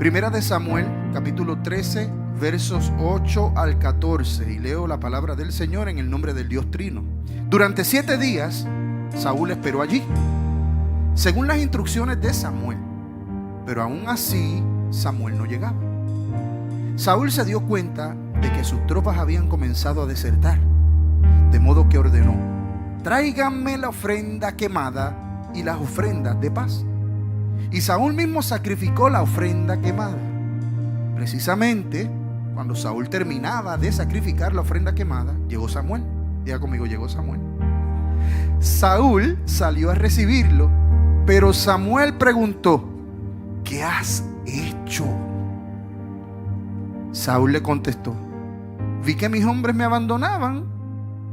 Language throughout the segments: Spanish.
Primera de Samuel, capítulo 13, versos 8 al 14. Y leo la palabra del Señor en el nombre del Dios Trino. Durante 7 días, Saúl esperó allí, según las instrucciones de Samuel. Pero aún así, Samuel no llegaba. Saúl se dio cuenta de que sus tropas habían comenzado a desertar, de modo que ordenó: tráiganme la ofrenda quemada y las ofrendas de paz. Y Saúl mismo sacrificó la ofrenda quemada. Precisamente cuando Saúl terminaba de sacrificar la ofrenda quemada, llegó Samuel. Diga conmigo, llegó Samuel. Saúl salió a recibirlo, pero Samuel preguntó: ¿qué has hecho? Saúl le contestó: vi que mis hombres me abandonaban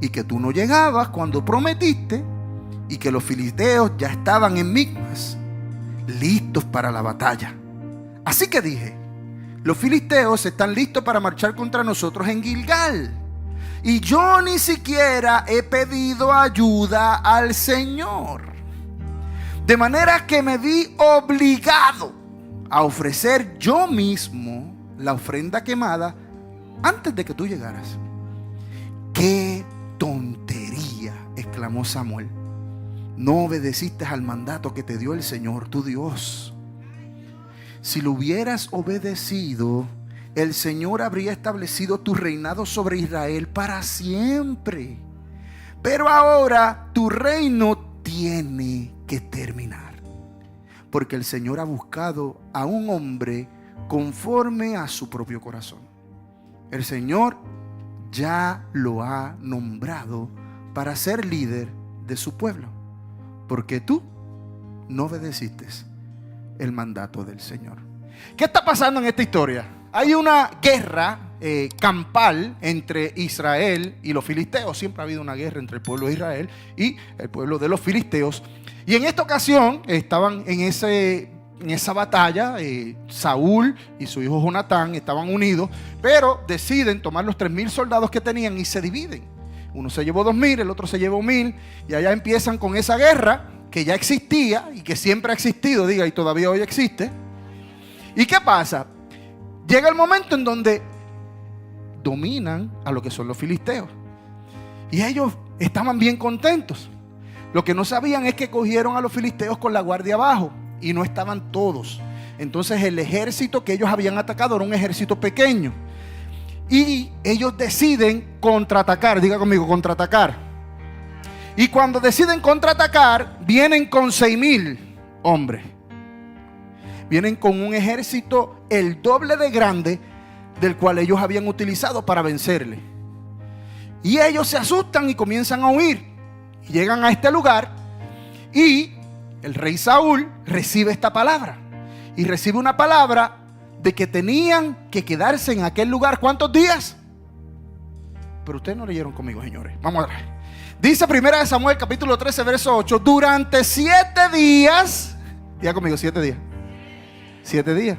y que tú no llegabas cuando prometiste, y que los filisteos ya estaban en Micmas, listos para la batalla. Así que dije: los filisteos están listos para marchar contra nosotros en Gilgal, y yo ni siquiera he pedido ayuda al Señor. De manera que me vi obligado a ofrecer yo mismo la ofrenda quemada antes de que tú llegaras. ¡Qué tontería!, exclamó Samuel. No obedeciste al mandato que te dio el Señor tu Dios. Si lo hubieras obedecido, el Señor habría establecido tu reinado sobre Israel para siempre. Pero ahora tu reino tiene que terminar, porque el Señor ha buscado a un hombre conforme a su propio corazón. El Señor ya lo ha nombrado para ser líder de su pueblo, porque tú no obedeciste el mandato del Señor. ¿Qué está pasando en esta historia? Hay una guerra campal entre Israel y los filisteos. Siempre ha habido una guerra entre el pueblo de Israel y el pueblo de los filisteos. Y en esta ocasión estaban en esa batalla. Saúl y su hijo Jonatán estaban unidos, pero deciden tomar los 3,000 soldados que tenían y se dividen. Uno se llevó 2,000, el otro se llevó 1,000, y allá empiezan con esa guerra que ya existía y que siempre ha existido, diga, y todavía hoy existe. ¿Y qué pasa? Llega el momento en donde dominan a lo que son los filisteos, y ellos estaban bien contentos. Lo que no sabían es que cogieron a los filisteos con la guardia abajo y no estaban todos. Entonces el ejército que ellos habían atacado era un ejército pequeño, y ellos deciden contraatacar. Diga conmigo, contraatacar. Y cuando deciden contraatacar, vienen con 6,000 hombres. Vienen con un ejército el doble de grande del cual ellos habían utilizado para vencerle. Y ellos se asustan y comienzan a huir. Y llegan a este lugar, y el rey Saúl recibe esta palabra. Y recibe una palabra de que tenían que quedarse en aquel lugar. ¿Cuántos días? Pero ustedes no leyeron conmigo, señores. Vamos a ver. Dice Primera de Samuel, capítulo 13, verso 8. Durante 7 días. Diga conmigo, 7 días. 7 días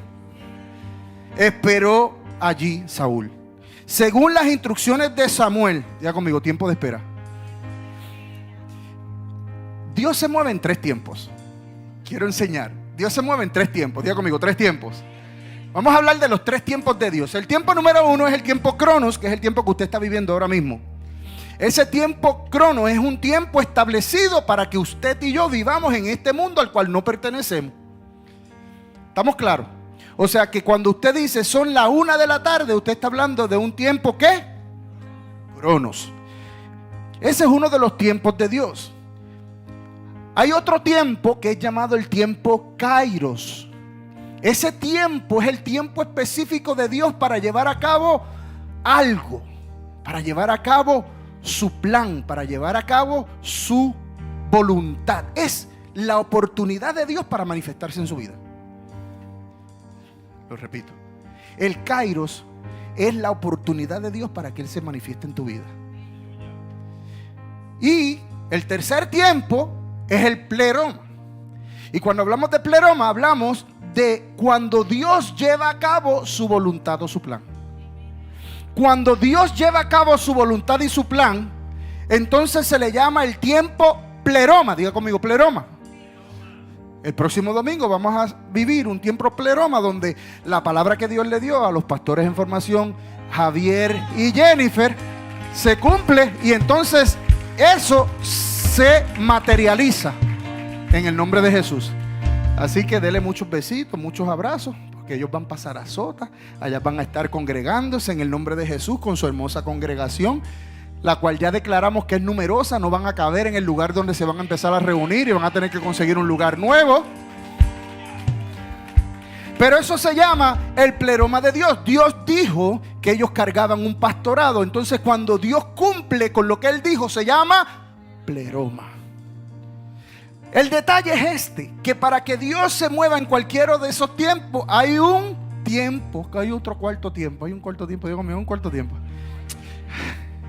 esperó allí Saúl, según las instrucciones de Samuel. Diga conmigo, tiempo de espera. Dios se mueve en 3 tiempos. Quiero enseñar. Dios se mueve en 3 tiempos. Diga conmigo, 3 tiempos. Vamos a hablar de los 3 tiempos de Dios. El tiempo número 1 es el tiempo Cronos, que es el tiempo que usted está viviendo ahora mismo. Ese tiempo Cronos es un tiempo establecido para que usted y yo vivamos en este mundo al cual no pertenecemos. ¿Estamos claros? O sea que cuando usted dice son la 1 de la tarde, usted está hablando de un tiempo ¿qué? Cronos. Ese es uno de los tiempos de Dios. Hay otro tiempo que es llamado el tiempo Kairos. Ese tiempo es el tiempo específico de Dios para llevar a cabo algo, para llevar a cabo su plan, para llevar a cabo su voluntad. Es la oportunidad de Dios para manifestarse en su vida. Lo repito, el Kairos es la oportunidad de Dios para que Él se manifieste en tu vida. Y el tercer tiempo es el pleroma. Y cuando hablamos de pleroma, hablamos de cuando Dios lleva a cabo su voluntad o su plan. Cuando Dios lleva a cabo su voluntad y su plan, entonces se le llama el tiempo pleroma. Diga conmigo, pleroma. El próximo domingo vamos a vivir un tiempo pleroma donde la palabra que Dios le dio a los pastores en formación, Javier y Jennifer, se cumple y entonces eso se materializa en el nombre de Jesús. Así que dele muchos besitos, muchos abrazos, porque ellos van a pasar a Sota, allá van a estar congregándose en el nombre de Jesús con su hermosa congregación, la cual ya declaramos que es numerosa. No van a caber en el lugar donde se van a empezar a reunir y van a tener que conseguir un lugar nuevo. Pero eso se llama el pleroma de Dios. Dios dijo que ellos cargaban un pastorado. Entonces cuando Dios cumple con lo que Él dijo, se llama pleroma. El detalle es este, que para que Dios se mueva en cualquiera de esos tiempos, hay un tiempo, que hay otro cuarto tiempo, hay un cuarto tiempo, Dios mío, un cuarto tiempo.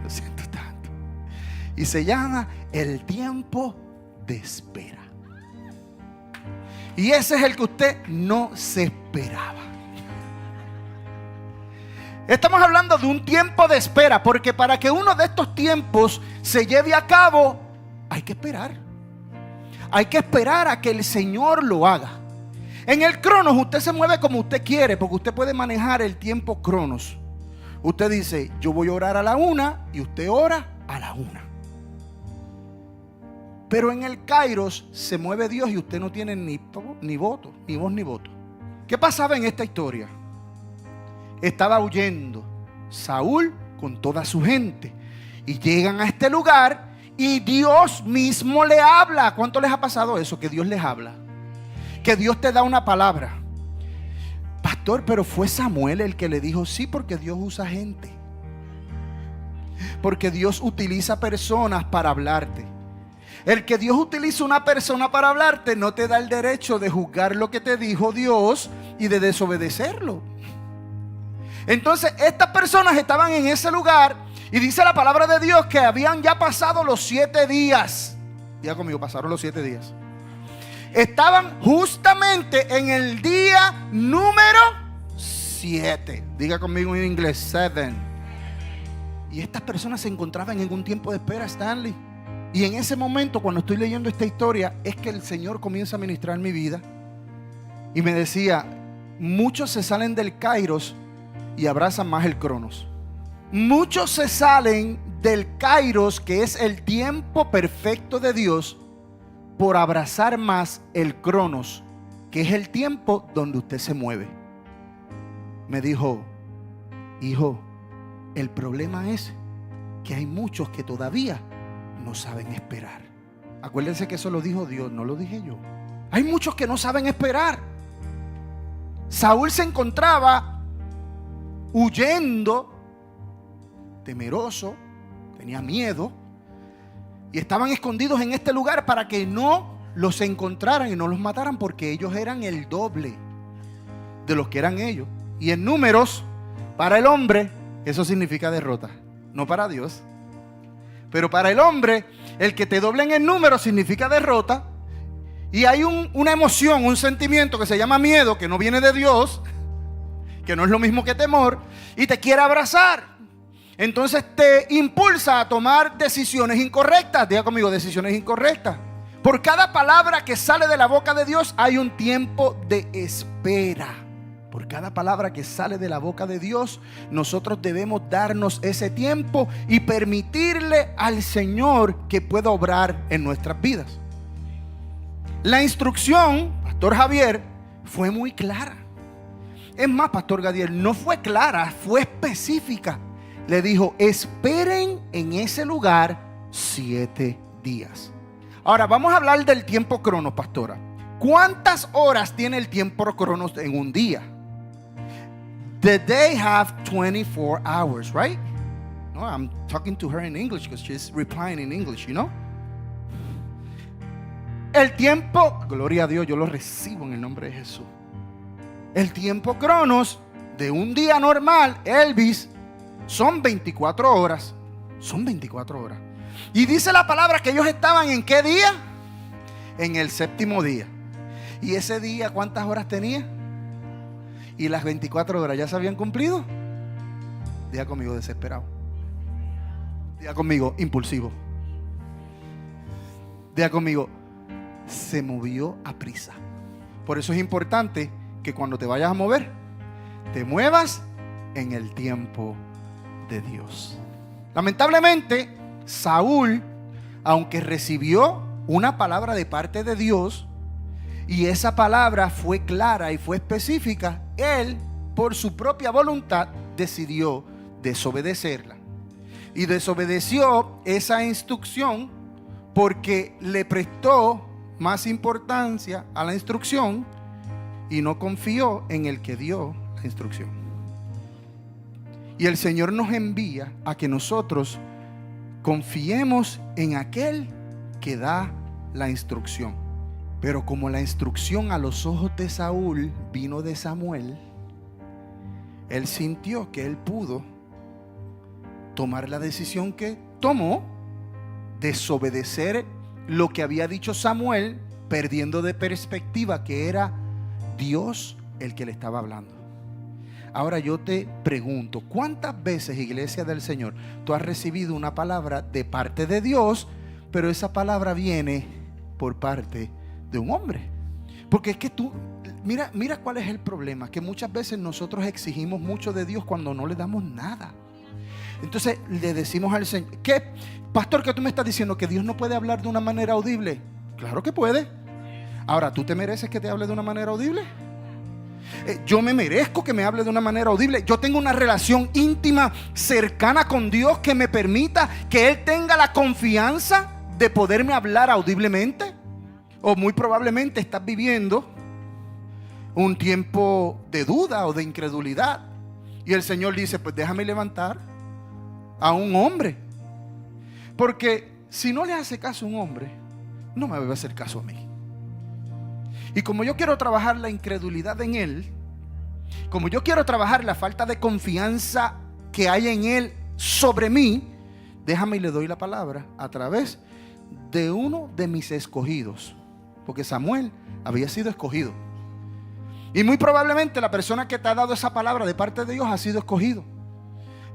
Lo siento tanto. Y se llama el tiempo de espera. Y ese es el que usted no se esperaba. Estamos hablando de un tiempo de espera, porque para que uno de estos tiempos se lleve a cabo, hay que esperar. Hay que esperar a que el Señor lo haga. En el Cronos usted se mueve como usted quiere, porque usted puede manejar el tiempo Cronos. Usted dice, yo voy a orar a la 1 y usted ora a la 1. Pero en el Kairos se mueve Dios y usted no tiene ni voto, ni voz ni voto. ¿Qué pasaba en esta historia? Estaba huyendo Saúl con toda su gente y llegan a este lugar y Dios mismo le habla. ¿Cuánto les ha pasado eso? Que Dios les habla, que Dios te da una palabra. Pastor, pero fue Samuel el que le dijo sí, porque Dios usa gente, porque Dios utiliza personas para hablarte. El que Dios utiliza una persona para hablarte no te da el derecho de juzgar lo que te dijo Dios y de desobedecerlo. Entonces estas personas estaban en ese lugar y dice la palabra de Dios que habían ya pasado los 7 días. Diga conmigo, pasaron los 7 días. Estaban justamente en el día número 7. Diga conmigo en inglés, 7. Y estas personas se encontraban en un tiempo de espera, Stanley. Y en ese momento, cuando estoy leyendo esta historia, es que el Señor comienza a ministrar mi vida. Y me decía, muchos se salen del Kairos y abrazan más el Cronos. Muchos se salen del Kairos, que es el tiempo perfecto de Dios, por abrazar más el Cronos, que es el tiempo donde usted se mueve. Me dijo, hijo, el problema es que hay muchos que todavía no saben esperar. Acuérdense que eso lo dijo Dios, no lo dije yo. Hay muchos que no saben esperar. Saúl se encontraba huyendo, temeroso, tenía miedo, y estaban escondidos en este lugar para que no los encontraran y no los mataran, porque ellos eran el doble de los que eran ellos. Y en números, para el hombre, eso significa derrota, no para Dios. Pero para el hombre, el que te doblen en número significa derrota. Y hay una emoción, un sentimiento que se llama miedo, que no viene de Dios, que no es lo mismo que temor, y te quiere abrazar. Entonces te impulsa a tomar decisiones incorrectas. Diga conmigo, decisiones incorrectas. Por cada palabra que sale de la boca de Dios hay un tiempo de espera. Por cada palabra que sale de la boca de Dios, nosotros debemos darnos ese tiempo y permitirle al Señor que pueda obrar en nuestras vidas. La instrucción, Pastor Javier, fue muy clara. Es más, Pastor Gadiel, no fue clara, fue específica. Le dijo, esperen en ese lugar 7 días. Ahora vamos a hablar del tiempo Cronos, pastora. ¿Cuántas horas tiene el tiempo Cronos en un día? The day have 24 hours, right? No, I'm talking to her in English because she's replying in English, you know? El tiempo, gloria a Dios, yo lo recibo en el nombre de Jesús. El tiempo Cronos de un día normal, Elvis, son 24 horas. Son 24 horas. Y dice la palabra que ellos estaban ¿en qué día? En el 7º día. ¿Y ese día cuántas horas tenía? Y las 24 horas ya se habían cumplido. Diga conmigo, desesperado. Diga conmigo, impulsivo. Diga conmigo, se movió a prisa. Por eso es importante que cuando te vayas a mover, te muevas en el tiempo de Dios. Lamentablemente, Saúl, aunque recibió una palabra de parte de Dios, y esa palabra fue clara y fue específica, él, por su propia voluntad, decidió desobedecerla. Y desobedeció esa instrucción porque le prestó más importancia a la instrucción y no confió en el que dio la instrucción. Y el Señor nos envía a que nosotros confiemos en aquel que da la instrucción. Pero como la instrucción a los ojos de Saúl vino de Samuel, él sintió que él pudo tomar la decisión que tomó, desobedecer lo que había dicho Samuel, perdiendo de perspectiva que era Dios el que le estaba hablando. Ahora yo te pregunto, ¿cuántas veces, iglesia del Señor, tú has recibido una palabra de parte de Dios, pero esa palabra viene por parte de un hombre? Porque es que tú, mira cuál es el problema, que muchas veces nosotros exigimos mucho de Dios cuando no le damos nada. Entonces le decimos al Señor, ¿qué? Pastor, ¿qué tú me estás diciendo? ¿Que Dios no puede hablar de una manera audible? Claro que puede. Ahora, ¿tú te mereces que te hable de una manera audible? Yo me merezco que me hable de una manera audible. Yo tengo una relación íntima, cercana con Dios, que me permita que Él tenga la confianza de poderme hablar audiblemente. O muy probablemente estás viviendo un tiempo de duda o de incredulidad, y el Señor dice, pues déjame levantar a un hombre, porque si no le hace caso a un hombre, no me va a hacer caso a mí. Y como yo quiero trabajar la incredulidad en él, como yo quiero trabajar la falta de confianza que hay en él sobre mí, déjame y le doy la palabra a través de uno de mis escogidos, porque Samuel había sido escogido, y muy probablemente la persona que te ha dado esa palabra de parte de Dios ha sido escogido.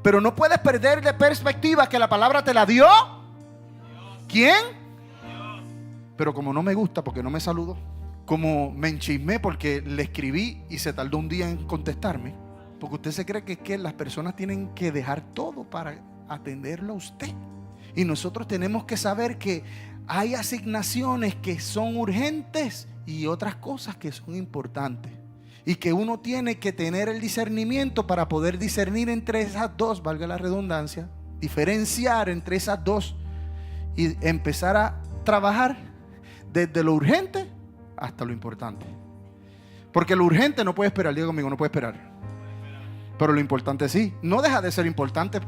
Pero no puedes perder de perspectiva que la palabra te la dio ¿quién? Pero como no me gusta porque no me saludó, como me enchismé porque le escribí y se tardó un día en contestarme, porque usted se cree que es que las personas tienen que dejar todo para atenderlo a usted. Y nosotros tenemos que saber que hay asignaciones que son urgentes y otras cosas que son importantes, y que uno tiene que tener el discernimiento para poder discernir entre esas dos, valga la redundancia, diferenciar entre esas dos y empezar a trabajar desde lo urgente hasta lo importante. Porque lo urgente no puede esperar, diga conmigo, no puede esperar. Pero lo importante sí, no deja de ser importante.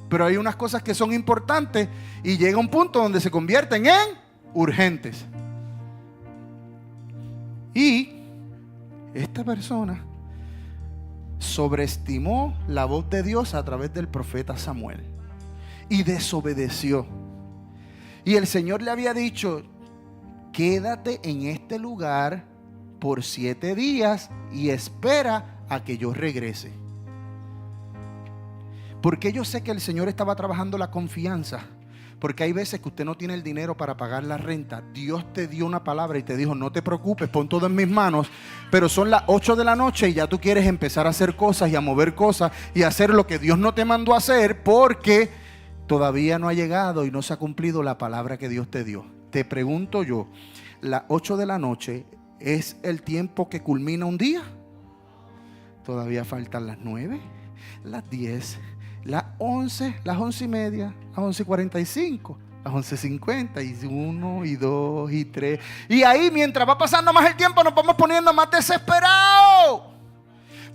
Pero hay unas cosas que son importantes y llega un punto donde se convierten en urgentes. Y esta persona sobreestimó la voz de Dios a través del profeta Samuel y desobedeció. Y el Señor le había dicho, quédate en este lugar por 7 días y espera a que yo regrese. Porque yo sé que el Señor estaba trabajando la confianza. Porque hay veces que usted no tiene el dinero para pagar la renta. Dios te dio una palabra y te dijo, no te preocupes, pon todo en mis manos. Pero son las 8 de la noche y ya tú quieres empezar a hacer cosas y a mover cosas y a hacer lo que Dios no te mandó a hacer, porque todavía no ha llegado y no se ha cumplido la palabra que Dios te dio. Te pregunto yo, ¿las 8 de la noche es el tiempo que culmina un día? Todavía faltan las 9, las 10, las 11, las 11:30, las 11:45, las 11:51 y 2 y 3. Y ahí, mientras va pasando más el tiempo, nos vamos poniendo más desesperados,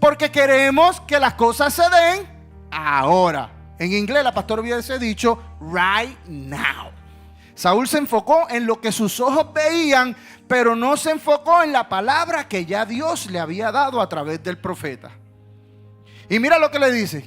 porque queremos que las cosas se den ahora. En inglés la pastora hubiese dicho right now. Saúl se enfocó en lo que sus ojos veían, pero no se enfocó en la palabra que ya Dios le había dado a través del profeta. Y mira lo que le dice,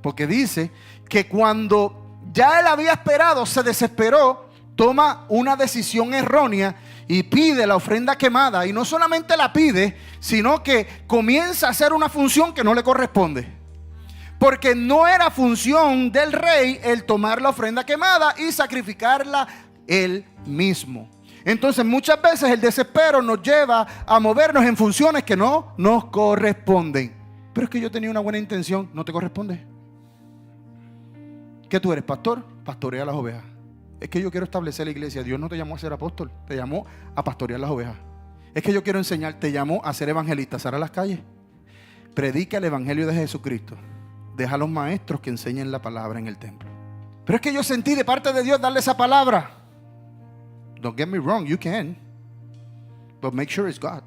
porque dice que cuando ya él había esperado, se desesperó, toma una decisión errónea y pide la ofrenda quemada. Y no solamente la pide, sino que comienza a hacer una función que no le corresponde. Porque no era función del rey el tomar la ofrenda quemada y sacrificarla él mismo. Entonces muchas veces el desespero nos lleva a movernos en funciones que no nos corresponden. Pero es que yo tenía una buena intención. No te corresponde. ¿Qué tú eres, pastor? Pastorea las ovejas. Es que yo quiero establecer la iglesia. Dios no te llamó a ser apóstol, te llamó a pastorear las ovejas. Es que yo quiero enseñar, te llamó a ser evangelista, sal a las calles. Predica el evangelio de Jesucristo. Deja a los maestros que enseñen la palabra en el templo. Pero es que yo sentí de parte de Dios darle esa palabra. Don't get me wrong, you can. But make sure it's God.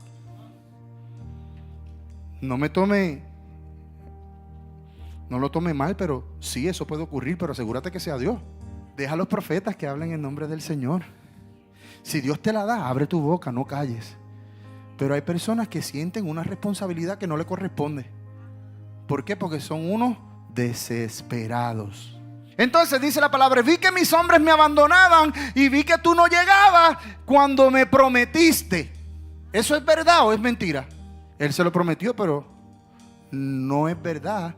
No lo tome mal, pero sí, eso puede ocurrir, pero asegúrate que sea Dios. Deja a los profetas que hablen en nombre del Señor. Si Dios te la da, abre tu boca, no calles. Pero hay personas que sienten una responsabilidad que no le corresponde. ¿Por qué? Porque son unos desesperados. Entonces dice la palabra: vi que mis hombres me abandonaban y vi que tú no llegabas cuando me prometiste. ¿Eso es verdad o es mentira? Él se lo prometió, pero no es verdad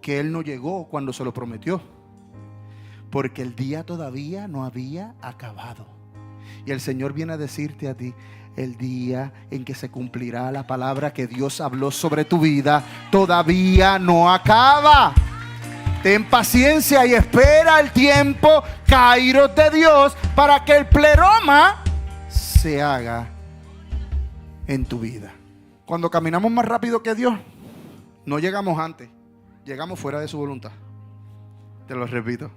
que él no llegó cuando se lo prometió, porque el día todavía no había acabado. Y el Señor viene a decirte a ti: el día en que se cumplirá la palabra que Dios habló sobre tu vida todavía no acaba. Ten paciencia y espera el tiempo kairos de Dios para que el pleroma se haga en tu vida. Cuando caminamos más rápido que Dios, no llegamos antes, llegamos fuera de su voluntad. Te lo repito.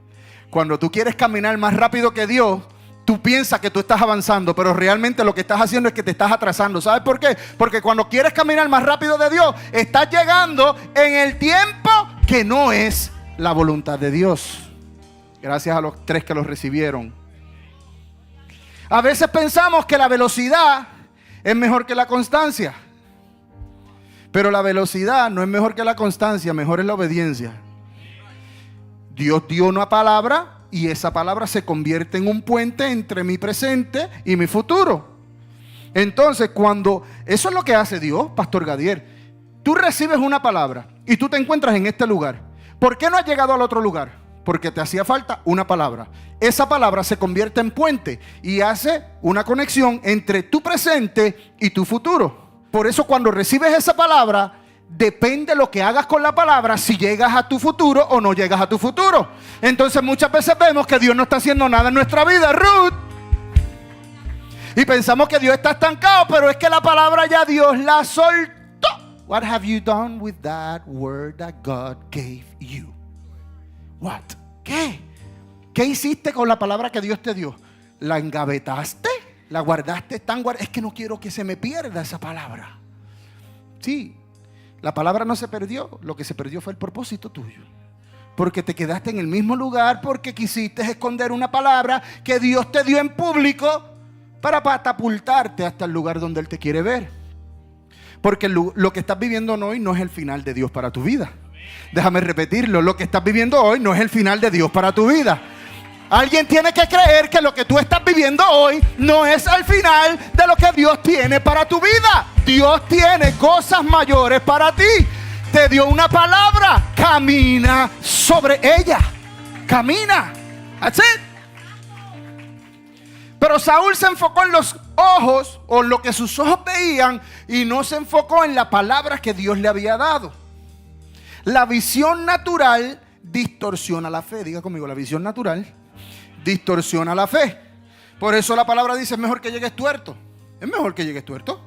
Cuando tú quieres caminar más rápido que Dios, tú piensas que tú estás avanzando, pero realmente lo que estás haciendo es que te estás atrasando. ¿Sabes por qué? Porque cuando quieres caminar más rápido de Dios, estás llegando en el tiempo que no es la voluntad de Dios. Gracias a los 3 que los recibieron. A veces pensamos que la velocidad es mejor que la constancia, pero la velocidad no es mejor que la constancia, mejor es la obediencia. Dios dio una palabra y esa palabra se convierte en un puente entre mi presente y mi futuro. Entonces, cuando eso es lo que hace Dios, Pastor Gadiel, tú recibes una palabra y tú te encuentras en este lugar. ¿Por qué no has llegado al otro lugar? Porque te hacía falta una palabra. Esa palabra se convierte en puente y hace una conexión entre tu presente y tu futuro. Por eso cuando recibes esa palabra, depende lo que hagas con la palabra, si llegas a tu futuro o no llegas a tu futuro. Entonces muchas veces vemos que Dios no está haciendo nada en nuestra vida, Ruth, y pensamos que Dios está estancado, pero es que la palabra ya Dios la soltó. What have you done with that word that God gave you? What? ¿Qué? ¿Qué hiciste con la palabra que Dios te dio? ¿La engavetaste? ¿La guardaste tan guardada? Es que no quiero que se me pierda esa palabra. Sí, la palabra no se perdió. Lo que se perdió fue el propósito tuyo. Porque te quedaste en el mismo lugar porque quisiste esconder una palabra que Dios te dio en público para catapultarte hasta el lugar donde Él te quiere ver. Porque lo que estás viviendo hoy no es el final de Dios para tu vida. Déjame repetirlo: lo que estás viviendo hoy no es el final de Dios para tu vida. Alguien tiene que creer que lo que tú estás viviendo hoy no es el final de lo que Dios tiene para tu vida. Dios tiene cosas mayores para ti. Te dio una palabra, camina sobre ella. Camina. That's it. Pero Saúl se enfocó en los ojos, o lo que sus ojos veían, y no se enfocó en la palabra que Dios le había dado. La visión natural distorsiona la fe. Diga conmigo: la visión natural distorsiona la fe. Por eso la palabra dice: es mejor que llegues tuerto. Es mejor que llegues tuerto.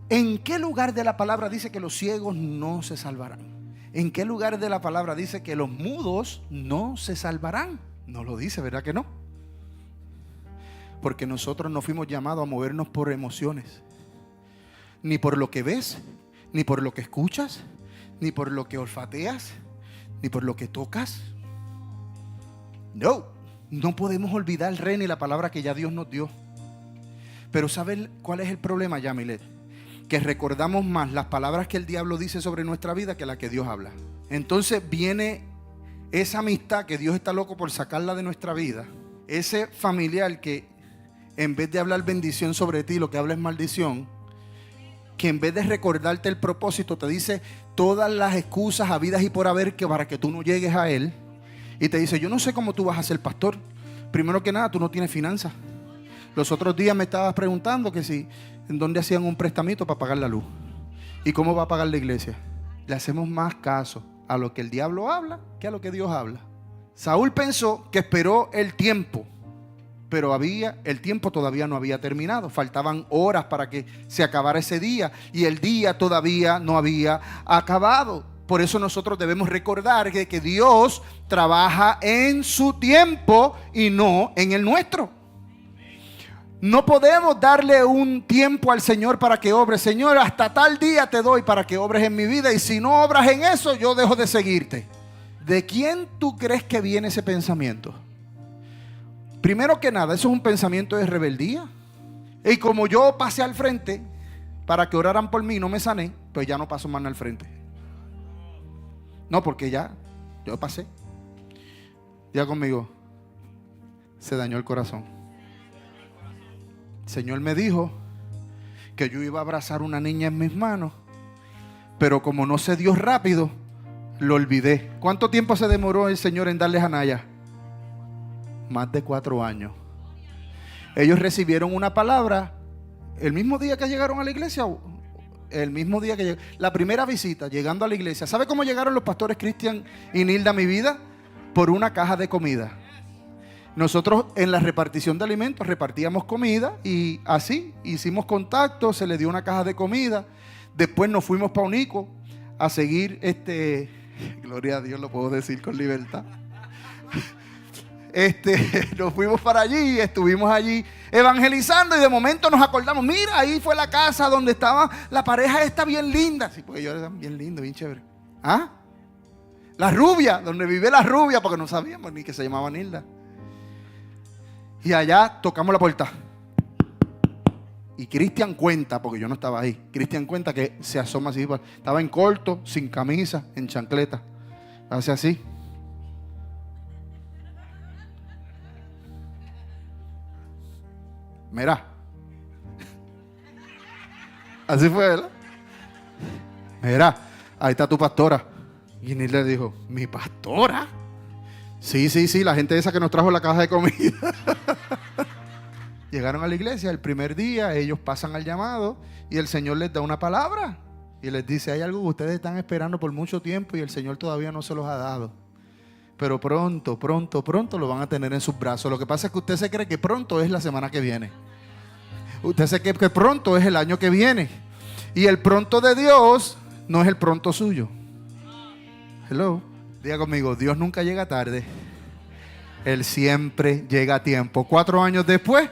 ¿En qué lugar de la palabra dice que los ciegos no se salvarán? ¿En qué lugar de la palabra dice que los mudos no se salvarán? No lo dice, ¿verdad que no? Porque nosotros no fuimos llamados a movernos por emociones, ni por lo que ves, ni por lo que escuchas, ni por lo que olfateas, ni por lo que tocas. No podemos olvidar el reino y la palabra que ya Dios nos dio. Pero ¿sabes cuál es el problema, Yamilet? Que recordamos más las palabras que el diablo dice sobre nuestra vida que las que Dios habla. Entonces viene esa amistad que Dios está loco por sacarla de nuestra vida. Ese familiar que en vez de hablar bendición sobre ti, lo que habla es maldición. Que en vez de recordarte el propósito, te dice todas las excusas habidas y por haber que para que tú no llegues a Él. Y te dice: yo no sé cómo tú vas a ser pastor, primero que nada, tú no tienes finanzas. Los otros días me estabas preguntando que si, en dónde hacían un prestamito para pagar la luz. ¿Y cómo va a pagar la iglesia? Le hacemos más caso a lo que el diablo habla que a lo que Dios habla. Saúl pensó que esperó el tiempo, pero el tiempo todavía no había terminado. Faltaban horas para que se acabara ese día y el día todavía no había acabado. Por eso nosotros debemos recordar que Dios trabaja en su tiempo y no en el nuestro. No podemos darle un tiempo al Señor para que obre. Señor, hasta tal día te doy para que obres en mi vida, y si no obras en eso, yo dejo de seguirte. ¿De quién tú crees que viene ese pensamiento? Primero que nada, eso es un pensamiento de rebeldía. Y como yo pasé al frente para que oraran por mí y no me sané, pues ya no paso más al frente. No, porque ya yo pasé. Ya conmigo se dañó el corazón. El Señor me dijo que yo iba a abrazar una niña en mis manos, pero como no se dio rápido, lo olvidé. ¿Cuánto tiempo se demoró el Señor en darles a Naya? Más de 4 años. Ellos recibieron una palabra el mismo día que llegaron a la iglesia. El mismo día que la primera visita, llegando a la iglesia. ¿Sabe cómo llegaron los pastores Cristian y Nilda a mi vida? Por una caja de comida. Nosotros en la repartición de alimentos repartíamos comida y así hicimos contacto, se le dio una caja de comida. Después nos fuimos para Unico a seguir gloria a Dios, lo puedo decir con libertad. Nos fuimos para allí, estuvimos allí evangelizando y de momento nos acordamos, mira, ahí fue la casa donde estaba la pareja esta bien linda. Sí, porque ellos eran bien lindos, bien chévere. ¿Ah? La rubia, donde vive la rubia, porque no sabíamos ni que se llamaba Nilda. Y allá tocamos la puerta. Y Cristian cuenta, porque yo no estaba ahí, Cristian cuenta que se asoma así, estaba en corto, sin camisa, en chancleta. Hace así. Mira. Así fue, ¿verdad? Mira, ahí está tu pastora. Y Nil le dijo, ¿mi pastora? Sí, la gente esa que nos trajo la caja de comida. Llegaron a la iglesia el primer día, ellos pasan al llamado y el Señor les da una palabra y les dice, hay algo que ustedes están esperando por mucho tiempo y el Señor todavía no se los ha dado, pero pronto lo van a tener en sus brazos. Lo que pasa es que usted se cree que pronto es la semana que viene, usted se cree que pronto es el año que viene, y el pronto de Dios no es el pronto suyo. Hello, diga conmigo, Dios nunca llega tarde, Él siempre llega a tiempo. 4 años después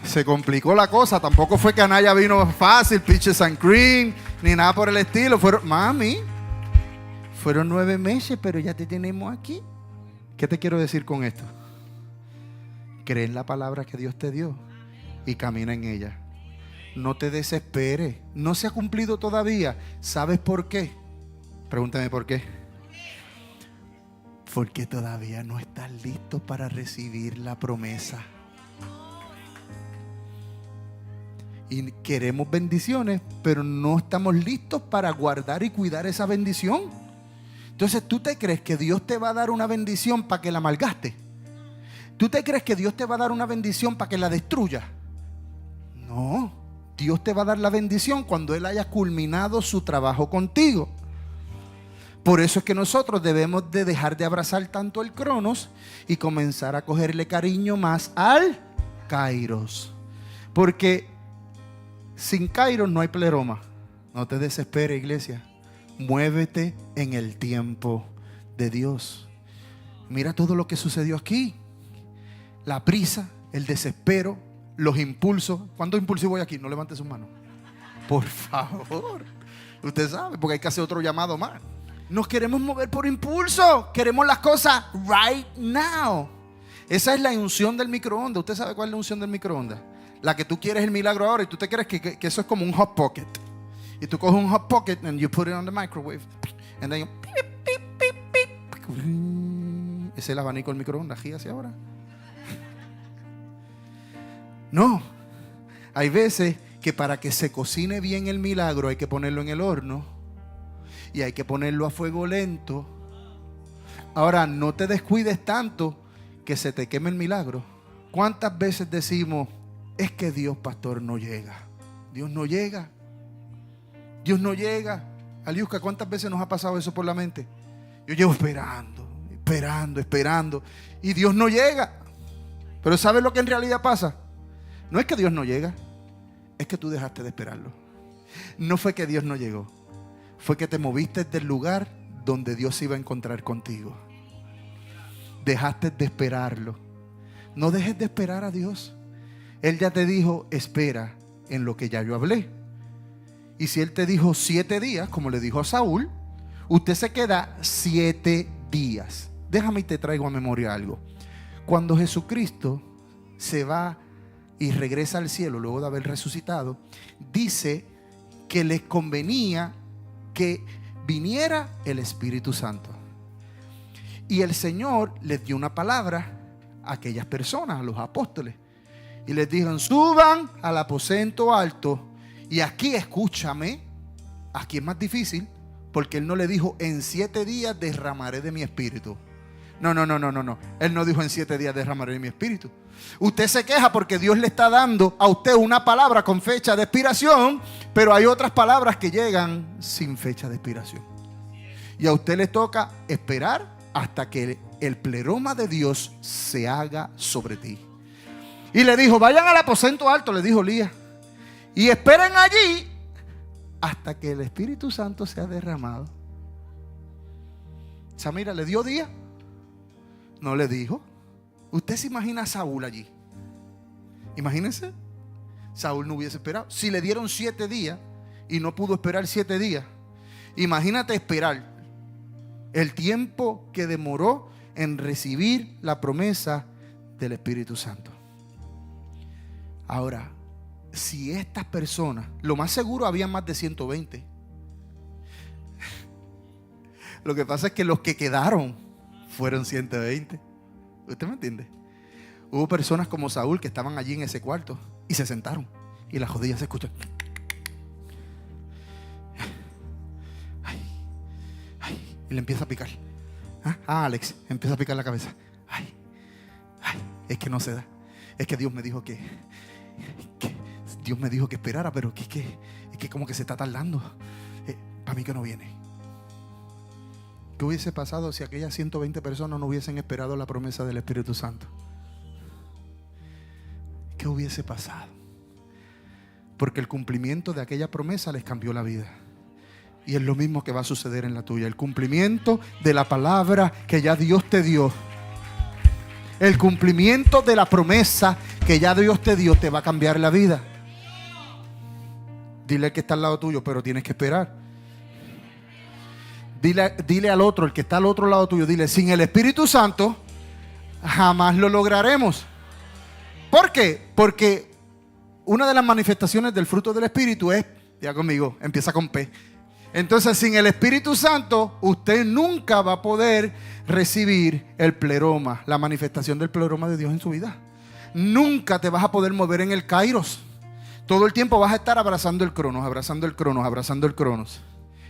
se complicó la cosa. Tampoco fue que Anaya vino fácil, peaches and cream, ni nada por el estilo. Fueron 9 meses, pero ya te tenemos aquí. ¿Qué te quiero decir con esto? Cree en la palabra que Dios te dio y camina en ella. No te desesperes. No se ha cumplido todavía. ¿Sabes por qué? Pregúntame por qué. Porque todavía no estás listo para recibir la promesa. Y queremos bendiciones, pero no estamos listos para guardar y cuidar esa bendición. Entonces, ¿tú te crees que Dios te va a dar una bendición para que la malgaste? ¿Tú te crees que Dios te va a dar una bendición para que la destruya? No, Dios te va a dar la bendición cuando Él haya culminado su trabajo contigo. Por eso es que nosotros debemos de dejar de abrazar tanto el Cronos y comenzar a cogerle cariño más al Kairos. Porque sin Kairos no hay pleroma. No te desesperes, iglesia. Muévete en el tiempo de Dios. Mira todo lo que sucedió aquí. La prisa, el desespero, los impulsos. ¿Cuántos impulsivos hay aquí? No levante su mano. Por favor. Usted sabe, porque hay que hacer otro llamado más. Nos queremos mover por impulso. Queremos las cosas right now. Esa es la unción del microondas. ¿Usted sabe cuál es la unción del microondas? La que tú quieres el milagro ahora y tú te crees que eso es como un hot pocket. Y tú coges un hot pocket and you put it on the microwave. And then you beep, beep, beep, beep. Ese es el abanico del microondas. Gíase ahora. No. Hay veces que para que se cocine bien el milagro hay que ponerlo en el horno. Y hay que ponerlo a fuego lento. Ahora, no te descuides tanto que se te queme el milagro. ¿Cuántas veces decimos, es que Dios, pastor, no llega? Dios no llega. Dios no llega. Aliusca, ¿cuántas veces nos ha pasado eso por la mente? Yo llevo esperando y Dios no llega. Pero ¿sabes lo que en realidad pasa? No es que Dios no llega, es que tú dejaste de esperarlo. No fue que Dios no llegó, fue que te moviste del lugar donde Dios iba a encontrar contigo. Dejaste de esperarlo. No dejes de esperar a Dios. Él ya te dijo, espera en lo que ya yo hablé. Y si Él te dijo 7 días, como le dijo a Saúl, usted se queda 7 días. Déjame y te traigo a memoria algo. Cuando Jesucristo se va y regresa al cielo luego de haber resucitado, dice que les convenía que viniera el Espíritu Santo. Y el Señor les dio una palabra a aquellas personas, a los apóstoles, y les dijo, suban al aposento alto. Y aquí, escúchame, aquí es más difícil, porque Él no le dijo, en 7 días derramaré de mi espíritu. No. Él no dijo, en 7 días derramaré de mi espíritu. Usted se queja porque Dios le está dando a usted una palabra con fecha de expiración, pero hay otras palabras que llegan sin fecha de expiración. Y a usted le toca esperar hasta que el pleroma de Dios se haga sobre ti. Y le dijo, vayan al aposento alto, le dijo Elías, y esperen allí hasta que el Espíritu Santo sea derramado. Samira, ¿le dio día? No le dijo. Usted se imagina a Saúl allí. Imagínense, Saúl no hubiese esperado. Si le dieron 7 días y no pudo esperar 7 días, imagínate esperar el tiempo que demoró en recibir la promesa del Espíritu Santo. Ahora, si estas personas, lo más seguro había más de 120. Lo que pasa es que los que quedaron fueron 120. ¿Usted me entiende? Hubo personas como Saúl que estaban allí en ese cuarto y se sentaron y las rodillas se escuchan. Y le empieza a picar. Alex, empieza a picar la cabeza. Es que no se da. Es que Dios me dijo que Dios me dijo que esperara, pero es que como que se está tardando. Para mí que no viene. ¿Qué hubiese pasado si aquellas 120 personas no hubiesen esperado la promesa del Espíritu Santo? ¿Qué hubiese pasado? Porque el cumplimiento de aquella promesa les cambió la vida. Y es lo mismo que va a suceder en la tuya. El cumplimiento de la palabra que ya Dios te dio, el cumplimiento de la promesa que ya Dios te dio, te va a cambiar la vida. Dile al que está al lado tuyo, pero tienes que esperar. Dile al otro, el que está al otro lado tuyo, dile, sin el Espíritu Santo jamás lo lograremos. ¿Por qué? Porque una de las manifestaciones del fruto del Espíritu es, ya conmigo, empieza con P. Entonces, sin el Espíritu Santo, usted nunca va a poder recibir el pleroma, la manifestación del pleroma de Dios en su vida. Nunca te vas a poder mover en el kairos. Todo el tiempo vas a estar abrazando el cronos, abrazando el cronos, abrazando el cronos.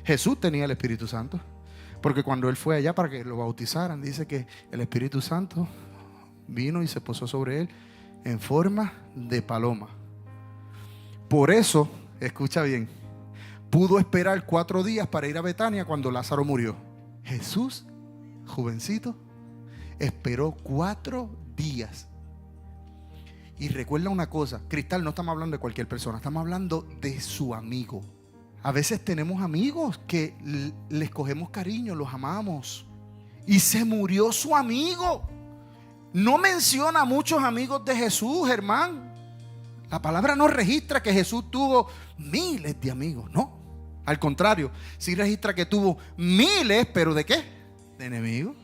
Jesús tenía el Espíritu Santo, porque cuando Él fue allá para que lo bautizaran, dice que el Espíritu Santo vino y se posó sobre Él en forma de paloma. Por eso, escucha bien, pudo esperar 4 días para ir a Betania cuando Lázaro murió. Jesús, jovencito, esperó 4 días. Y recuerda una cosa, Cristal, no estamos hablando de cualquier persona, estamos hablando de su amigo. A veces tenemos amigos que les cogemos cariño, los amamos. Y se murió su amigo. No menciona a muchos amigos de Jesús, hermano. La palabra no registra que Jesús tuvo miles de amigos, no. Al contrario, sí registra que tuvo miles, pero ¿de qué? De enemigos.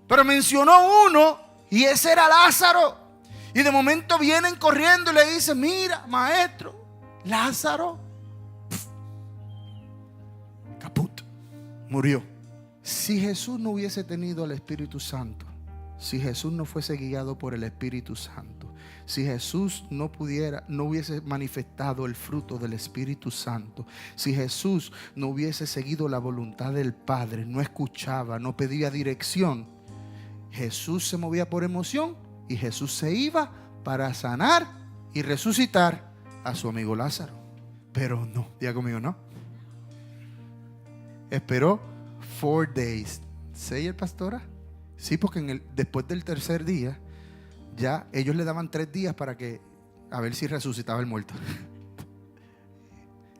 Pero mencionó uno y ese era Lázaro. Y de momento vienen corriendo y le dicen, mira, maestro, Lázaro, caput, murió. Si Jesús no hubiese tenido el Espíritu Santo, si Jesús no fuese guiado por el Espíritu Santo, si Jesús no hubiese manifestado el fruto del Espíritu Santo, si Jesús no hubiese seguido la voluntad del Padre, no escuchaba, no pedía dirección, Jesús se movía por emoción y Jesús se iba para sanar y resucitar a su amigo Lázaro. Pero no, diga conmigo, no. Esperó 4 days. ¿Sí, el pastora? Sí, porque después del tercer día, ya ellos le daban 3 días para que, a ver si resucitaba el muerto.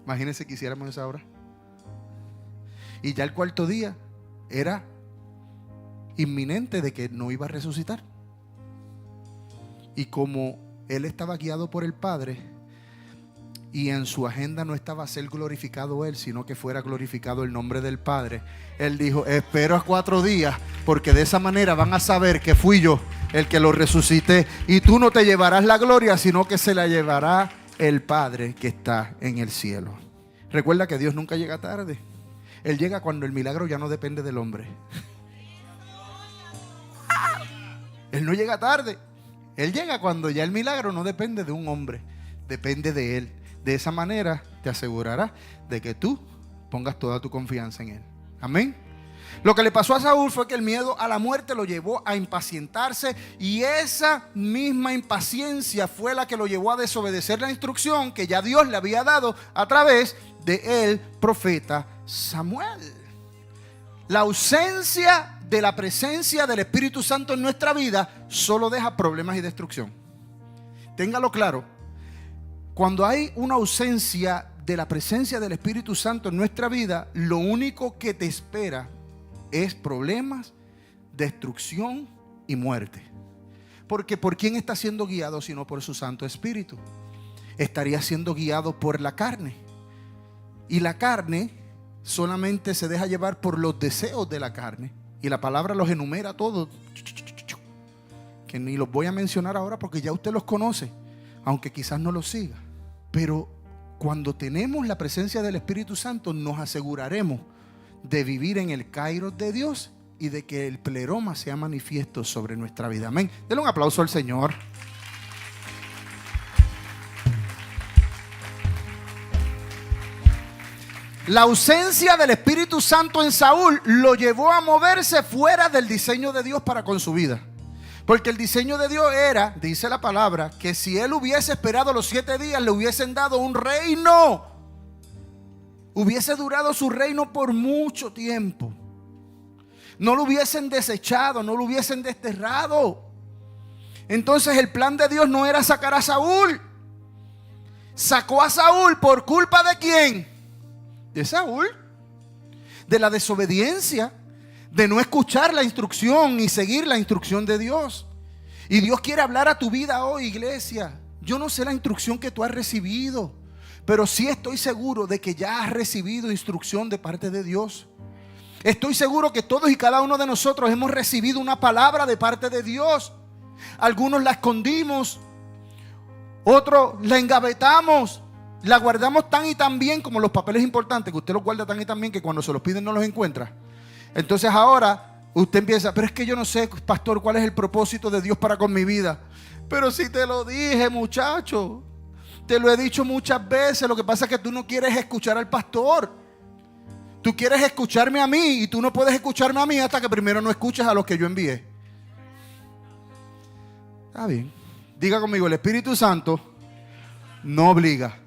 Imagínense que hiciéramos esa hora. Y ya el cuarto día era inminente de que no iba a resucitar. Y como él estaba guiado por el Padre y en su agenda no estaba ser glorificado él, sino que fuera glorificado el nombre del Padre, él dijo: espero a 4 días, porque de esa manera van a saber que fui yo el que lo resucité, y tú no te llevarás la gloria, sino que se la llevará el Padre que está en el cielo. Recuerda que Dios nunca llega tarde. Él llega cuando el milagro ya no depende del hombre. Él no llega tarde. Él llega cuando ya el milagro no depende de un hombre, depende de Él. De esa manera te asegurará de que tú pongas toda tu confianza en Él. Amén. Lo que le pasó a Saúl fue que el miedo a la muerte lo llevó a impacientarse, y esa misma impaciencia fue la que lo llevó a desobedecer la instrucción que ya Dios le había dado a través del profeta Samuel. La ausencia de la presencia del Espíritu Santo en nuestra vida solo deja problemas y destrucción. Téngalo claro. Cuando hay una ausencia de la presencia del Espíritu Santo en nuestra vida, lo único que te espera es problemas, destrucción y muerte. Porque ¿por quién está siendo guiado sino por su Santo Espíritu? Estaría siendo guiado por la carne. Y la carne solamente se deja llevar por los deseos de la carne. Y la palabra los enumera todos, que ni los voy a mencionar ahora porque ya usted los conoce, aunque quizás no los siga. Pero cuando tenemos la presencia del Espíritu Santo, nos aseguraremos de vivir en el kairos de Dios y de que el pleroma sea manifiesto sobre nuestra vida. Amén. Denle un aplauso al Señor. La ausencia del Espíritu Santo en Saúl lo llevó a moverse fuera del diseño de Dios para con su vida. Porque el diseño de Dios era, dice la palabra, que si él hubiese esperado los 7 días, le hubiesen dado un reino. Hubiese durado su reino por mucho tiempo. No lo hubiesen desechado, no lo hubiesen desterrado. Entonces el plan de Dios no era sacar a Saúl. Sacó a Saúl por culpa de ¿quién? De Saúl. De la desobediencia, de no escuchar la instrucción y seguir la instrucción de Dios. Y Dios quiere hablar a tu vida hoy, iglesia. Yo no sé la instrucción que tú has recibido, pero sí estoy seguro de que ya has recibido instrucción de parte de Dios. Estoy seguro que todos y cada uno de nosotros hemos recibido una palabra de parte de Dios. Algunos la escondimos, otros la engavetamos, la guardamos tan y tan bien como los papeles importantes, que usted los guarda tan y tan bien que cuando se los piden no los encuentra. Entonces ahora usted empieza: pero es que yo no sé, pastor, cuál es el propósito de Dios para con mi vida. Pero si te lo dije, muchacho, te lo he dicho muchas veces. Lo que pasa es que tú no quieres escuchar al pastor. Tú quieres escucharme a mí, y tú no puedes escucharme a mí hasta que primero no escuches a los que yo envié. Está bien. Diga conmigo: el Espíritu Santo no obliga,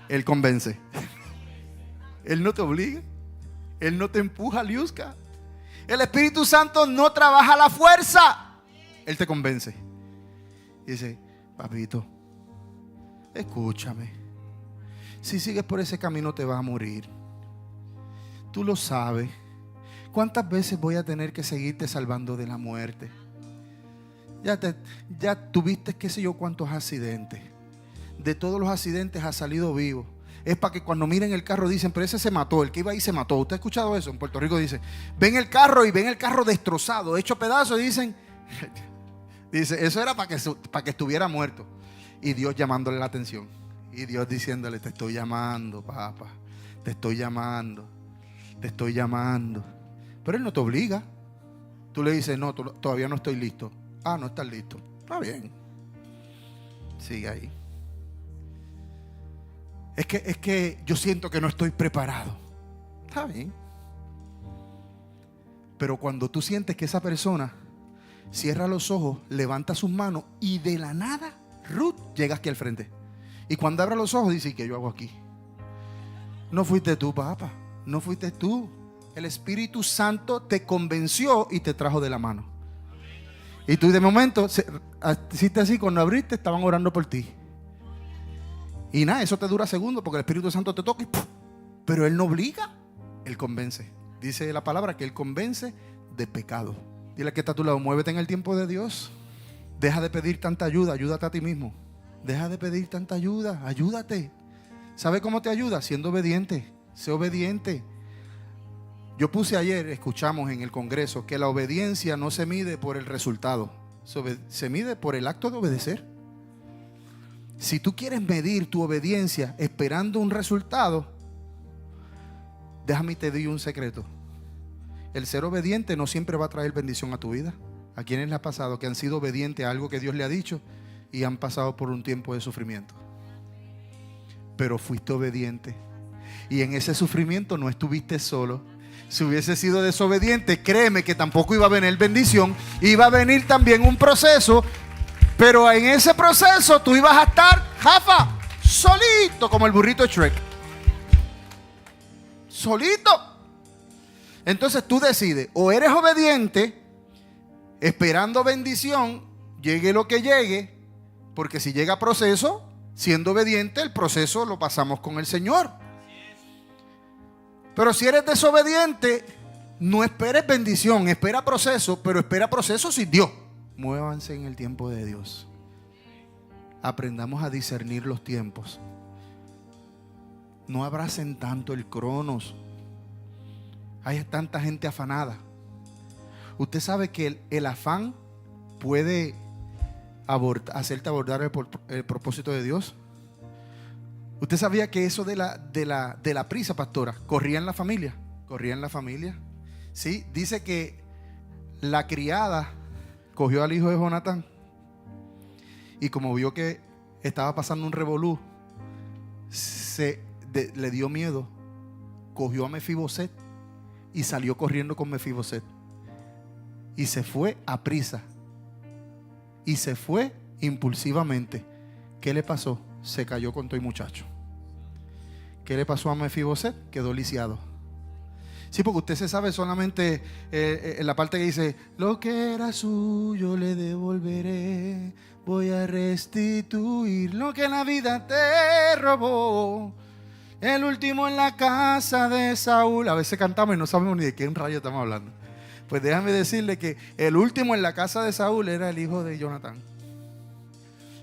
Él convence. Él no te obliga, Él no te empuja, liusca. El Espíritu Santo no trabaja a la fuerza, Él te convence. Dice: papito, escúchame. Si sigues por ese camino te vas a morir. Tú lo sabes. ¿Cuántas veces voy a tener que seguirte salvando de la muerte? Ya tuviste qué sé yo cuántos accidentes. De todos los accidentes has salido vivo. Es para que cuando miren el carro dicen: pero ese se mató, el que iba ahí se mató. ¿Usted ha escuchado eso? En Puerto Rico dice: ven el carro y ven el carro destrozado, hecho pedazos, y dicen dice, eso era para que estuviera muerto. Y Dios llamándole la atención. Y Dios diciéndole: te estoy llamando, papá. Te estoy llamando. Te estoy llamando. Pero Él no te obliga. Tú le dices: no, todavía no estoy listo. Ah, no estás listo. Está bien. Sigue ahí. Es que yo siento que no estoy preparado. Está bien. Pero cuando tú sientes que esa persona cierra los ojos, levanta sus manos y de la nada, Ruth llega aquí al frente. Y cuando abre los ojos dice: ¿qué yo hago aquí? No fuiste tú, papá, no fuiste tú. El Espíritu Santo te convenció y te trajo de la mano. Y tú de momento hiciste así, cuando abriste estaban orando por ti. Y nada, eso te dura segundos porque el Espíritu Santo te toca y ¡pum! Pero Él no obliga, Él convence. Dice la palabra que Él convence de pecado. Dile que está a tu lado: muévete en el tiempo de Dios. Deja de pedir tanta ayuda, ayúdate a ti mismo. Deja de pedir tanta ayuda, ayúdate. ¿Sabe cómo te ayuda? Siendo obediente. Sé obediente. Yo puse ayer, escuchamos en el Congreso, que la obediencia no se mide por el resultado, se mide por el acto de obedecer. Si tú quieres medir tu obediencia esperando un resultado, déjame te doy un secreto. El ser obediente no siempre va a traer bendición a tu vida. ¿A quienes les ha pasado que han sido obedientes a algo que Dios le ha dicho y han pasado por un tiempo de sufrimiento? Pero fuiste obediente y en ese sufrimiento no estuviste solo. Si hubiese sido desobediente, créeme que tampoco iba a venir bendición, iba a venir también un proceso. Pero en ese proceso tú ibas a estar, Jafa, solito, como el burrito de Shrek. Solito. Entonces tú decides: o eres obediente, esperando bendición, llegue lo que llegue, porque si llega proceso, siendo obediente, el proceso lo pasamos con el Señor. Pero si eres desobediente, no esperes bendición, espera proceso, pero espera proceso sin Dios. Muévanse en el tiempo de Dios. Aprendamos a discernir los tiempos. No abracen tanto el cronos. Hay tanta gente afanada. Usted sabe que el afán puede hacerte abordar el propósito de Dios. ¿Usted sabía que eso de la prisa, pastora, corría en la familia? Corría en la familia. Sí, dice que la criada cogió al hijo de Jonatán y como vio que estaba pasando un revolú, le dio miedo, cogió a Mefiboset y salió corriendo con Mefiboset y se fue a prisa y se fue impulsivamente. ¿Qué le pasó? Se cayó con todo el muchacho. ¿Qué le pasó a Mefiboset? Quedó lisiado. Sí, porque usted se sabe solamente en la parte que dice: lo que era suyo le devolveré, voy a restituir lo que la vida te robó. El último en la casa de Saúl. A veces cantamos y no sabemos ni de quién rayo estamos hablando. Pues déjame decirle que el último en la casa de Saúl era el hijo de Jonatán.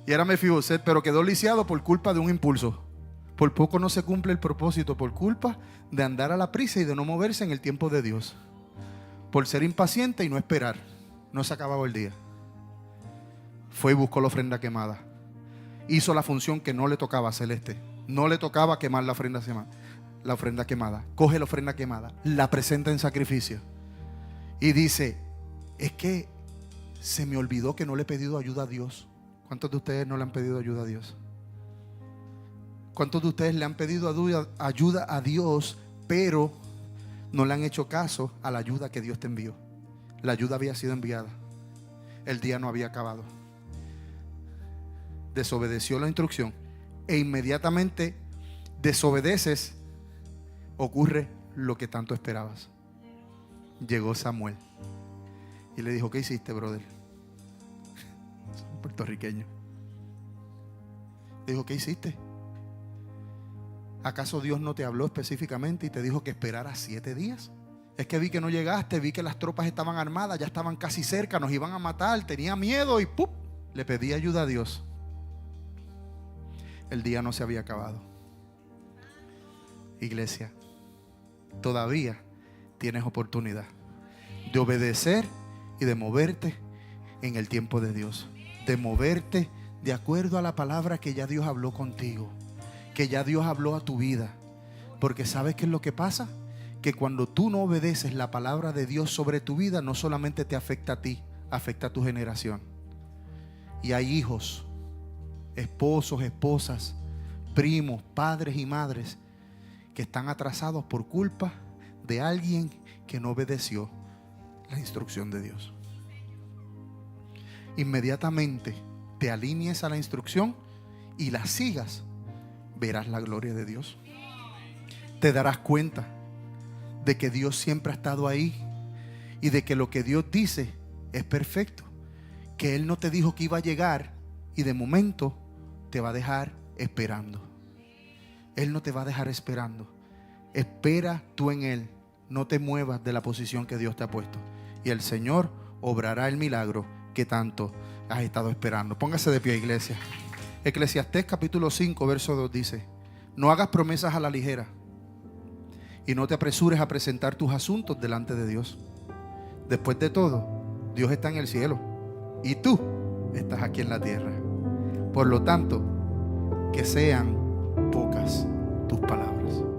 Y era Mefiboset, pero quedó lisiado por culpa de un impulso. Por poco no se cumple el propósito por culpa de andar a la prisa y de no moverse en el tiempo de Dios. Por ser impaciente y no esperar. No se acababa el día. Fue y buscó la ofrenda quemada. Hizo la función que no le tocaba a Celeste. No le tocaba quemar la ofrenda quemada. Coge la ofrenda quemada, la presenta en sacrificio y dice: es que se me olvidó que no le he pedido ayuda a Dios. ¿Cuántos de ustedes no le han pedido ayuda a Dios? ¿Cuántos de ustedes le han pedido ayuda a Dios, pero no le han hecho caso a la ayuda que Dios te envió? La ayuda había sido enviada. El día no había acabado. Desobedeció la instrucción e inmediatamente desobedeces, ocurre lo que tanto esperabas. Llegó Samuel y le dijo: ¿qué hiciste, brother? Puertorriqueño. Le dijo: ¿qué hiciste? ¿Acaso Dios no te habló específicamente y te dijo que esperaras 7 días? Es que vi que no llegaste, vi que las tropas estaban armadas, ya estaban casi cerca, nos iban a matar, tenía miedo y ¡pum! Le pedí ayuda a Dios. El día no se había acabado. Iglesia, todavía tienes oportunidad de obedecer y de moverte en el tiempo de Dios. De moverte de acuerdo a la palabra que ya Dios habló contigo, que ya Dios habló a tu vida. Porque ¿sabes qué es lo que pasa? Que cuando tú no obedeces la palabra de Dios sobre tu vida, no solamente te afecta a ti, afecta a tu generación. Y hay hijos, esposos, esposas, primos, padres y madres que están atrasados por culpa de alguien que no obedeció la instrucción de Dios. inmediatamente te alinees a la instrucción y la sigas, verás la gloria de Dios. Te darás cuenta de que Dios siempre ha estado ahí y de que lo que Dios dice es perfecto, que Él no te dijo que iba a llegar y de momento te va a dejar esperando. Él no te va a dejar esperando. Espera tú en Él, no te muevas de la posición que Dios te ha puesto y el Señor obrará el milagro que tanto has estado esperando. Póngase de pie, iglesia. Eclesiastés capítulo 5 verso 2 dice: no hagas promesas a la ligera y no te apresures a presentar tus asuntos delante de Dios. Después de todo, Dios está en el cielo y tú estás aquí en la tierra. Por lo tanto, que sean pocas tus palabras.